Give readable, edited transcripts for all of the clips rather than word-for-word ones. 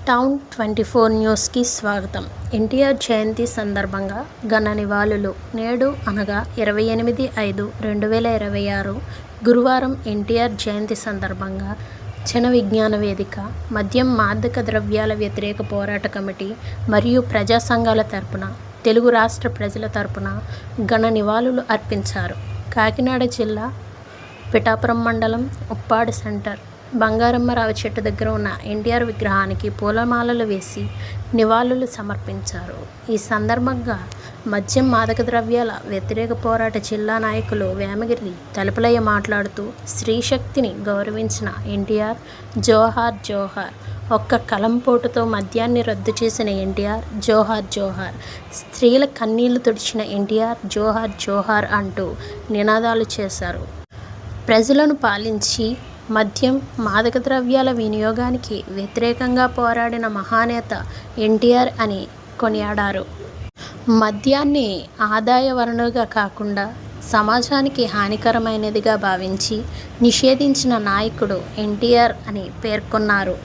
Town 24 న్యూస్కి స్వాగతం. ఎన్టీఆర్ జయంతి సందర్భంగా ఘన నివాళులు. నేడు అనగా 28/5/2026 గురువారం ఎన్టీఆర్ జయంతి సందర్భంగా జన విజ్ఞాన వేదిక, మద్యం మాదక ద్రవ్యాల వ్యతిరేక పోరాట కమిటీ మరియు ప్రజా సంఘాల తరపున, తెలుగు రాష్ట్ర ప్రజల తరపున ఘన నివాళులు అర్పించారు. కాకినాడ జిల్లా పిఠాపురం మండలం ఉప్పాడ సెంటర్ బంగారమ్మ రావి చెట్టు దగ్గర ఉన్న ఎన్టీఆర్ విగ్రహానికి పూలమాలలు వేసి నివాళులు సమర్పించారు. ఈ సందర్భంగా మద్యం మాదక ద్రవ్యాల వ్యతిరేక పోరాట జిల్లా నాయకులు వేమగిరి తలుపులయ్య మాట్లాడుతూ, స్త్రీశక్తిని గౌరవించిన ఎన్టీఆర్ జోహార్ జోహార్, ఒక్క కలంపోటుతో మద్యాన్ని రద్దు చేసిన ఎన్టీఆర్ జోహార్ జోహార్, స్త్రీల కన్నీళ్లు తుడిచిన ఎన్టీఆర్ జోహార్ జోహార్ అంటూ నినాదాలు చేశారు. ప్రజలను పాలించి మద్యం మాదక ద్రవ్యాల వినియోగానికి వ్యతిరేకంగా పోరాడిన మహానేత ఎన్టీఆర్ అని కొనియాడారు. మద్యాన్ని ఆదాయ వనరుగా కాకుండా సమాజానికి హానికరమైనదిగా భావించి నిషేధించిన నాయకుడు ఎన్టీఆర్ అని పేర్కొన్నారు.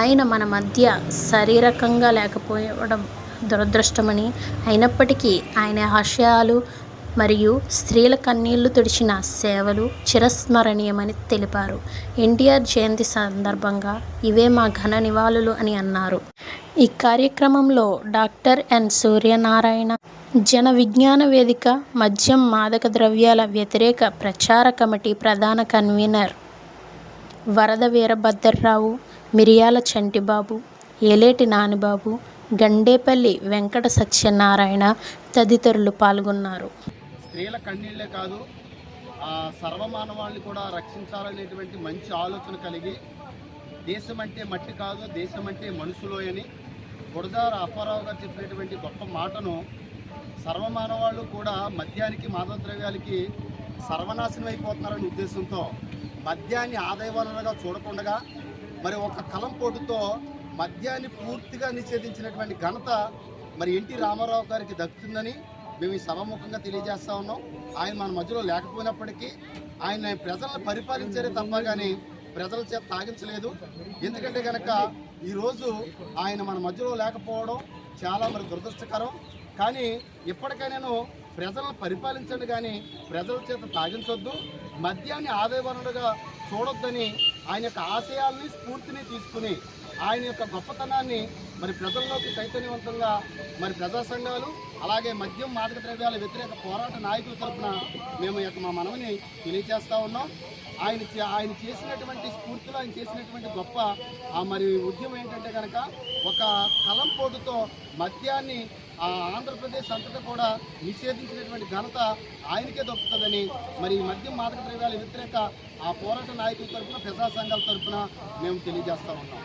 ఆయన మన మధ్య శారీరకంగా లేకపోవడం దురదృష్టమని, అయినప్పటికీ ఆయన ఆశయాలు మరియు స్త్రీల కన్నీళ్లు తుడిచిన సేవలు చిరస్మరణీయమని తెలిపారు. ఎన్టీఆర్ జయంతి సందర్భంగా ఇవే మా ఘన నివాళులు అని అన్నారు. ఈ కార్యక్రమంలో డాక్టర్ ఎన్ సూర్యనారాయణ, జన విజ్ఞాన వేదిక, మద్యం మాదక ద్రవ్యాల వ్యతిరేక ప్రచార కమిటీ ప్రధాన కన్వీనర్ వరద వీరభద్రరావు, మిరియాల చంటిబాబు, ఏలేటి నానిబాబు, గండేపల్లి వెంకట సత్యనారాయణ తదితరులు పాల్గొన్నారు. స్త్రీల కన్నీళ్లే కాదు, సర్వమానవాళ్ళని కూడా రక్షించాలనేటువంటి మంచి ఆలోచన కలిగి, దేశం అంటే మట్టి కాదు, దేశం అంటే మనుషులు అని గురజాడ అప్పారావు గారు చెప్పినటువంటి గొప్ప మాటను సర్వమానవాళ్ళు కూడా మద్యానికి మాదక ద్రవ్యాలకి సర్వనాశనం అయిపోతున్నారనే ఉద్దేశంతో మద్యాన్ని ఆదాయ వనరుగా చూడకుండా మరి ఒక కలంపోటుతో మద్యాన్ని పూర్తిగా నిషేధించినటువంటి ఘనత మరి ఎన్టీ రామారావు గారికి దక్కుతుందని మేము ఈ సభాముఖంగా తెలియజేస్తా ఉన్నాం. ఆయన మన మధ్యలో లేకపోయినప్పటికీ ఆయన ప్రజలను పరిపాలించారే తప్ప కానీ ప్రజల చేత తాగించలేదు. ఎందుకంటే కనుక ఈరోజు ఆయన మన మధ్యలో లేకపోవడం చాలా మరి దురదృష్టకరం. కానీ ఇప్పటికైనా ప్రజలను పరిపాలించండి కానీ ప్రజల చేత తాగించొద్దు, మద్యాన్ని ఆదాయ వనరుగా చూడొద్దని ఆయన యొక్క ఆశయాల్ని, స్ఫూర్తిని తీసుకుని ఆయన యొక్క గొప్పతనాన్ని మరి ప్రజల్లోకి చైతన్యవంతంగా మరి ప్రజా సంఘాలు, అలాగే మద్యం మాదక ద్రవ్యాల వ్యతిరేక పోరాట నాయకుల తరఫున మేము మా మనవిని తెలియజేస్తూ ఉన్నాం. ఆయన చేసినటువంటి స్ఫూర్తిలో ఆయన చేసినటువంటి గొప్ప మరి ఉద్యమం ఏంటంటే కనుక ఒక కలంపోటుతో మద్యాన్ని ఆంధ్రప్రదేశ్ అంతటా కూడా నిషేధించినటువంటి ఘనత ఆయనకే దొరుకుతుందని మరి మద్యం మాదక ద్రవ్యాల వ్యతిరేక పోరాట నాయకుల తరఫున, ప్రజా సంఘాల తరఫున మేము తెలియజేస్తూ ఉన్నాం.